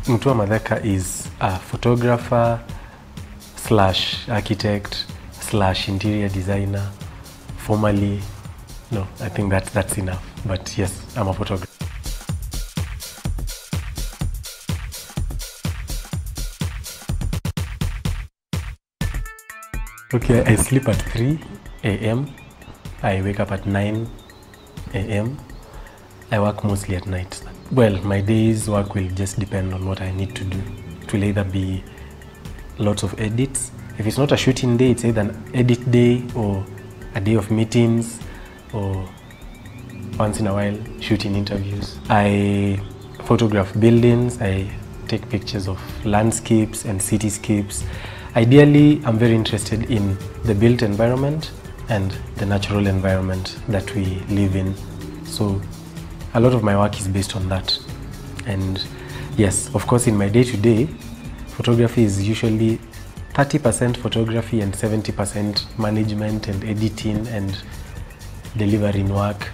Mutua Madheka is a photographer slash architect slash interior designer. Formally, no, I think that's enough. But yes, I'm a photographer. Okay, I sleep at 3 a.m. I wake up at 9 a.m. I work mostly at night. Well, my day's work will just depend on what I need to do. It will either be lots of edits. If it's not a shooting day, it's either an edit day or a day of meetings, or once in a while shooting interviews. I photograph buildings. I take pictures of landscapes and cityscapes. Ideally, I'm very interested in the built environment and the natural environment that we live in. So a lot of my work is based on that. And yes, of course, in my day-to-day, photography is usually 30% photography and 70% management and editing and delivering work.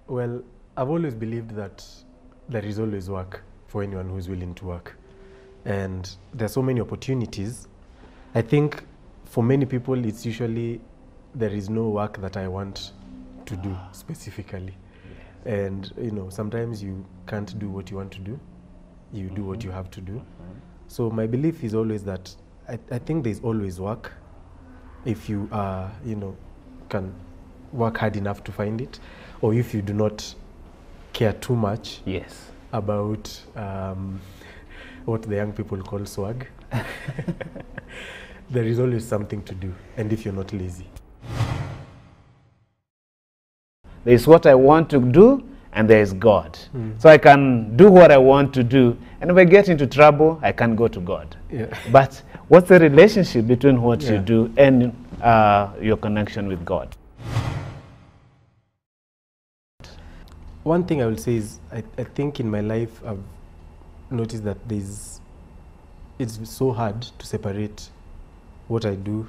Well, I've always believed that there is always work for anyone who's willing to work. And there's so many opportunities. I think for many people, it's usually there is no work that I want to do specifically. And sometimes you can't do what you want to do. You do what you have to do. So my belief is always that I think there's always work if you can work hard enough to find it, or if you do not care too much about what the young people call swag. There is always something to do, and if you're not lazy. There is what I want to do, and there is God. So I can do what I want to do, and if I get into trouble, I can go to God. But what's the relationship between what you do and your connection with God? One thing I will say is I think in my life I've noticed that it's so hard to separate what I do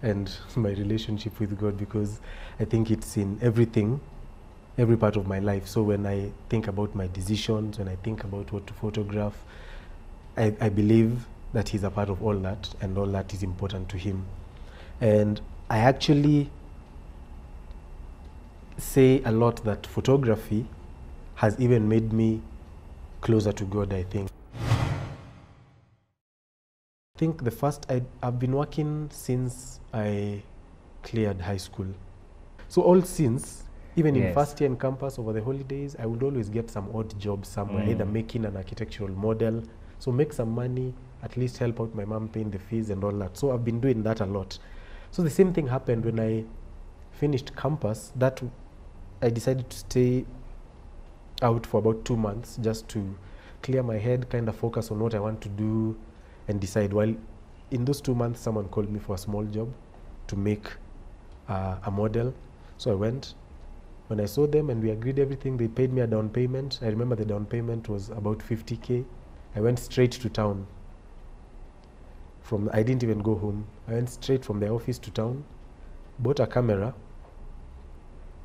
and my relationship with God, because I think it's in everything, every part of my life. So when I think about my decisions, when I think about what to photograph, I believe that He's a part of all that, and all that is important to Him. And I actually say a lot that photography has even made me closer to God, I think. I think I've been working since I cleared high school. So all since, even in first year in campus over the holidays, I would always get some odd job somewhere, either making an architectural model, so make some money, at least help out my mom paying the fees and all that. So I've been doing that a lot. So the same thing happened when I finished campus, that I decided to stay out for about 2 months just to clear my head, kind of focus on what I want to do and decide. While in those 2 months, someone called me for a small job to make a model. So I went. When I saw them and we agreed everything, they paid me a down payment. I remember the down payment was about 50K. I went straight to town. I didn't even go home. I went straight from the office to town, bought a camera.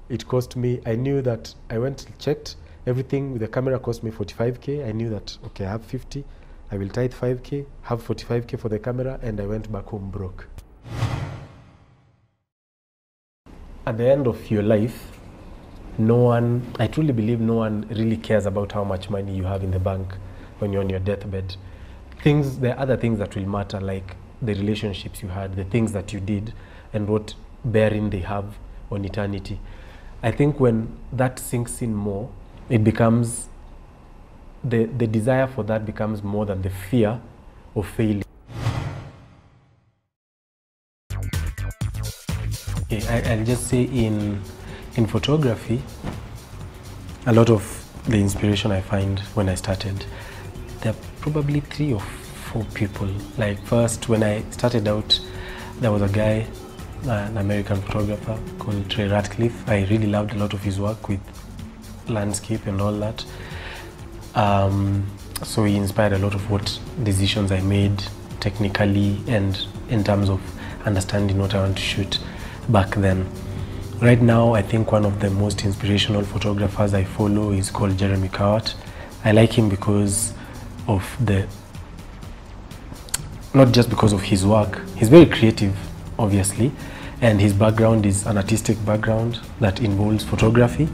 It cost me, I knew that, I went and checked, everything with the camera cost me 45K. I knew that, okay, I have 50, I will tithe 5K, have 45K for the camera, and I went back home broke. At the end of your life, I truly believe no one really cares about how much money you have in the bank when you're on your deathbed. There are other things that will matter, like the relationships you had, the things that you did, and what bearing they have on eternity. I think when that sinks in more, it becomes, the desire for that becomes more than the fear of failure. I'll just say in photography, a lot of the inspiration I find when I started, there are probably 3 or 4 people. Like first, when I started out, there was a guy, an American photographer called Trey Ratcliffe. I really loved a lot of his work with landscape and all that. So he inspired a lot of what decisions I made technically and in terms of understanding what I want to shoot back then. Right now, I think one of the most inspirational photographers I follow is called Jeremy Kawat. I like him because of not just because of his work. He's very creative, obviously, and his background is an artistic background that involves photography.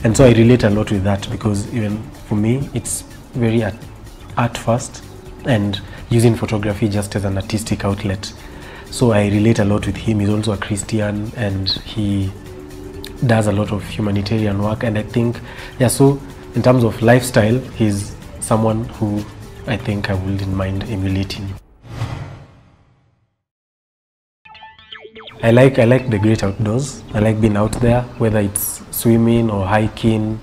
And so I relate a lot with that, because even for me, it's very art first, and using photography just as an artistic outlet. So I relate a lot with him. He's also a Christian, and he does a lot of humanitarian work. And I think, yeah, so in terms of lifestyle, he's someone who I think I wouldn't mind emulating. I like the great outdoors. I like being out there, whether it's swimming or hiking,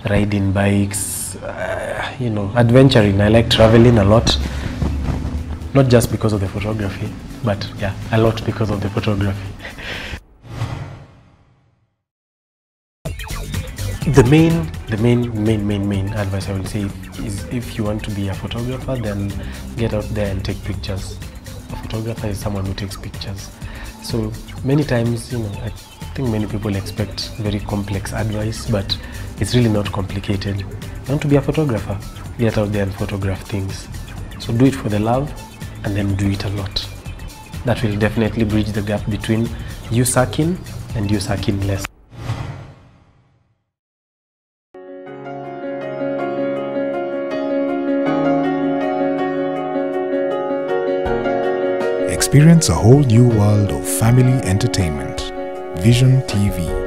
riding bikes, you know, adventuring. I like traveling a lot, not just because of the photography, but yeah, a lot because of the photography. The main advice I will say is, if you want to be a photographer, then get out there and take pictures. A photographer is someone who takes pictures. So many times, you know, I think many people expect very complex advice, but it's really not complicated. You want to be a photographer, get out there and photograph things. So do it for the love, and then do it a lot. That will definitely bridge the gap between you sucking and you sucking less. Experience a whole new world of family entertainment. Vision TV.